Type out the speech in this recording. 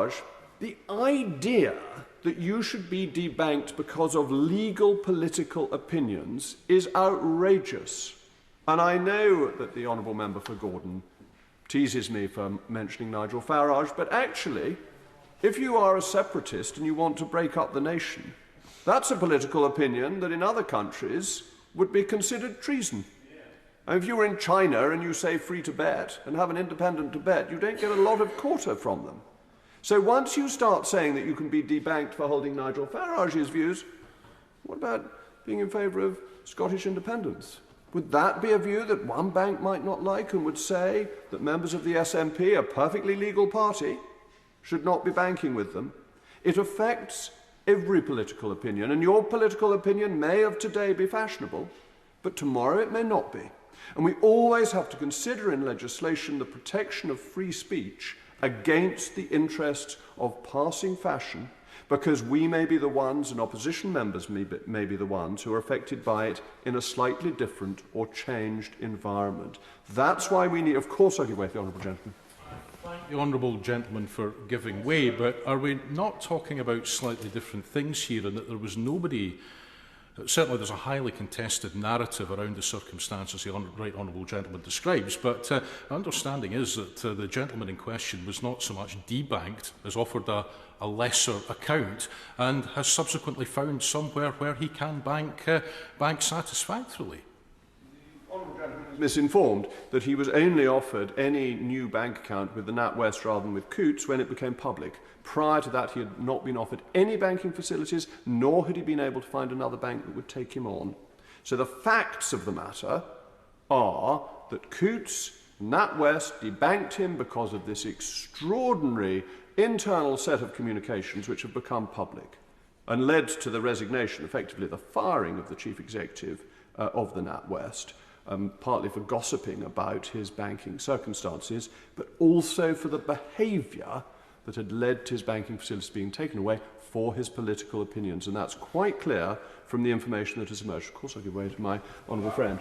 Farage, the idea that you should be debanked because of legal political opinions is outrageous. And I know that the Honourable Member for Gordon teases me for mentioning Nigel Farage, but actually, if you are a separatist and you want to break up the nation, that's a political opinion that in other countries would be considered treason. And if you were in China and you say free Tibet and have an independent Tibet, you don't get a lot of quarter from them. So once you start saying that you can be debanked for holding Nigel Farage's views, what about being in favour of Scottish independence? Would that be a view that one bank might not like and would say that members of the SNP, a perfectly legal party, should not be banking with them? It affects every political opinion, and your political opinion may of today be fashionable, but tomorrow it may not be. And we always have to consider in legislation the protection of free speech against the interests of passing fashion, because we may be the ones, and opposition members may be the ones, who are affected by it in a slightly different or changed environment. That's why we need... Of course I'll give way to the Honourable Gentleman. Thank the Honourable Gentleman for giving way, but are we not talking about slightly different things here, and that there was nobody... Certainly there's a highly contested narrative around the circumstances the Right Honourable Gentleman describes, but my understanding is that the gentleman in question was not so much debanked as offered a lesser account and has subsequently found somewhere where he can bank satisfactorily. The Honourable Gentleman is misinformed that he was only offered any new bank account with the NatWest rather than with Coutts when it became public. Prior to that, he had not been offered any banking facilities, nor had he been able to find another bank that would take him on. So the facts of the matter are that Coutts, NatWest, debanked him because of this extraordinary internal set of communications which have become public and led to the resignation, effectively the firing of the chief executive of the NatWest, partly for gossiping about his banking circumstances, but also for the behaviour that had led to his banking facilities being taken away for his political opinions. And that's quite clear from the information that has emerged. Of course, I'll give way to my honourable friend.